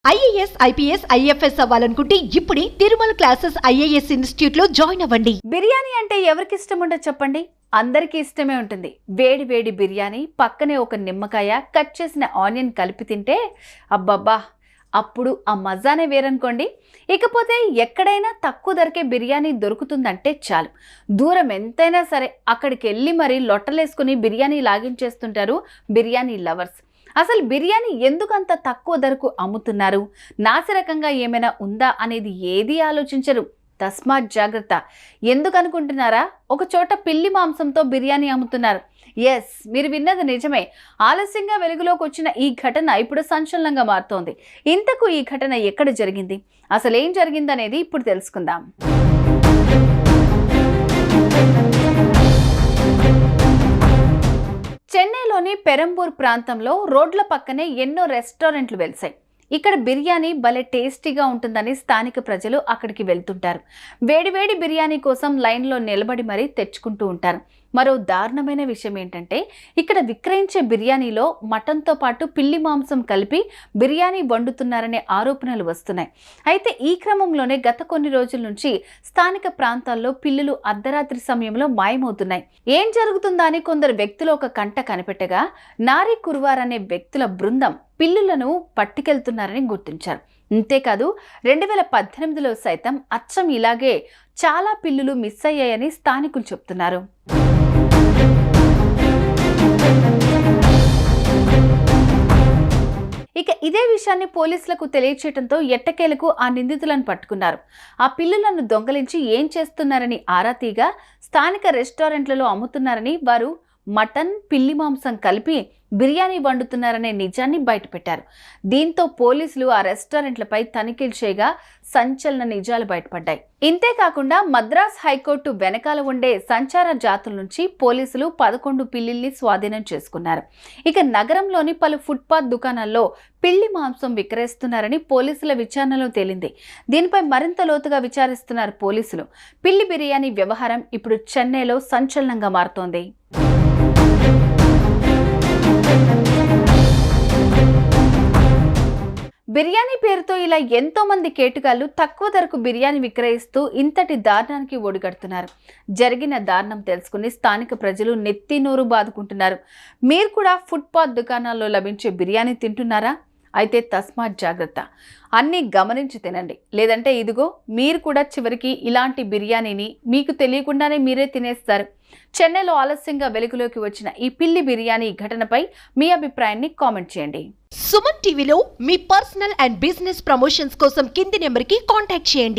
IAS, IPS, IFS అవ్వాలనుకుంటే ఇప్పుడే Tirumala classes IAS institute లో జాయిన్ అవ్వండి. బిర్యానీ అంటే ఎవరికి ఇష్టం ఉండదు చెప్పండి? అందరికీ ఇష్టమే ఉంటుంది. వేడి వేడి బిర్యానీ పక్కనే ఒక నిమ్మకాయ, కట్ చేసిన ఆనియన్ కలిపి తింటే అబ్బబ్బా, అప్పుడు ఆ మజానే వేరనుకోండి. ఇకపోతే ఎక్కడైనా తక్కువ ధరకే బిర్యానీ దొరుకుతుందంటే చాలు, దూరం ఎంతైనా సరే అక్కడికి వెళ్ళి మరీ లొట్టలేసుకుని బిర్యానీ లాగించేస్తుంటారు బిర్యానీ లవర్స్. అసలు బిర్యానీ ఎందుకు అంత తక్కువ ధరకు అమ్ముతున్నారు, నాసిరకంగా ఏమైనా ఉందా అనేది ఏది ఆలోచించరు. తస్మాత్ జాగ్రత్త. ఎందుకు అనుకుంటున్నారా? ఒక చోట పిల్లి మాంసంతో బిర్యానీ అమ్ముతున్నారు. ఎస్, మీరు విన్నది నిజమే. ఆలస్యంగా వెలుగులోకి వచ్చిన ఈ ఘటన ఇప్పుడు సంచలనంగా మారుతోంది. ఇంతకు ఈ ఘటన ఎక్కడ జరిగింది, అసలు ఏం జరిగిందనేది ఇప్పుడు తెలుసుకుందాం. చెన్నైలోని పెరంబూర్ ప్రాంతంలో రోడ్ల పక్కనే ఎన్నో రెస్టారెంట్లు వెలిసాయి. ఇక్కడ బిర్యానీ భలే టేస్టీగా ఉంటుందని స్థానిక ప్రజలు అక్కడికి వెళ్తుంటారు. వేడివేడి బిర్యానీ కోసం లైన్లో నిలబడి మరీ తెచ్చుకుంటూ ఉంటారు. మరో దారుణమైన విషయం ఏంటంటే, ఇక్కడ విక్రయించే బిర్యానీలో మటన్తో పాటు పిల్లి మాంసం కలిపి బిర్యానీ వండుతున్నారనే ఆరోపణలు వస్తున్నాయి. అయితే ఈ క్రమంలోనే గత కొన్ని రోజుల నుంచి స్థానిక ప్రాంతాల్లో పిల్లులు అర్ధరాత్రి సమయంలో మాయమవుతున్నాయి. ఏం జరుగుతుందా అని కొందరు వ్యక్తులు ఒక కంట కనిపెట్టగా, నారీ కుర్వార్ అనే వ్యక్తుల బృందం పిల్లులను పట్టుకెళ్తున్నారని గుర్తించారు. అంతేకాదు 2018లో సైతం అచ్చం ఇలాగే చాలా పిల్లులు మిస్ అయ్యాయని స్థానికులు చెప్తున్నారు. ఇక ఇదే విషయాన్ని పోలీసులకు తెలియచేయడంతో ఎట్టకేలకు ఆ నిందితులను పట్టుకున్నారు. ఆ పిల్లులను దొంగలించి ఏం చేస్తున్నారని ఆరా తీగా స్థానిక రెస్టారెంట్లలో అమ్ముతున్నారని, వారు మటన్, పిల్లి మాంసం కలిపి బిర్యానీ వండుతున్నారనే నిజాన్ని బయటపెట్టారు. దీంతో పోలీసులు ఆ రెస్టారెంట్లపై తనిఖీలు చేయగా సంచలన నిజాలు బయటపడ్డాయి. ఇంతేకాకుండా మద్రాస్ హైకోర్టు వెనకాల ఉండే సంచార జాతుల నుంచి పోలీసులు 11 పిల్లిల్ని స్వాధీనం చేసుకున్నారు. ఇక నగరంలోని పలు ఫుట్పాత్ దుకాణాల్లో పిల్లి మాంసం విక్రయిస్తున్నారని పోలీసుల విచారణలో తేలింది. దీనిపై మరింత లోతుగా విచారిస్తున్నారు పోలీసులు. పిల్లి బిర్యానీ వ్యవహారం ఇప్పుడు చెన్నైలో సంచలనంగా మారుతోంది. బిర్యానీ పేరుతో ఇలా ఎంతో మంది కేటుగాళ్లు తక్కువ ధరకు బిర్యానీ విక్రయిస్తూ ఇంతటి దారుణానికి ఒడిగడుతున్నారు. జరిగిన దారుణం తెలుసుకుని స్థానిక ప్రజలు నెత్తి నోరు బాదుకుంటున్నారు. మీరు కూడా ఫుట్పాత్ దుకాణాల్లో లభించే బిర్యానీ తింటున్నారా? అయితే తస్మాత్ జాగ్రత్త. అన్నీ గమనించి తినండి, లేదంటే ఇదిగో మీరు కూడా చివరికి ఇలాంటి బిర్యానీని మీకు తెలియకుండానే మీరే తినేస్తారు. చెన్నైలో ఆలస్యంగా వెలుగులోకి వచ్చిన ఈ పిల్లి బిర్యానీ ఘటనపై మీ అభిప్రాయాన్ని కామెంట్ చేయండి. సుమన్ టీవీలో మీ పర్సనల్ అండ్ బిజినెస్ ప్రమోషన్స్ కోసం కింది నెంబర్కి కాంటాక్ట్ చేయండి.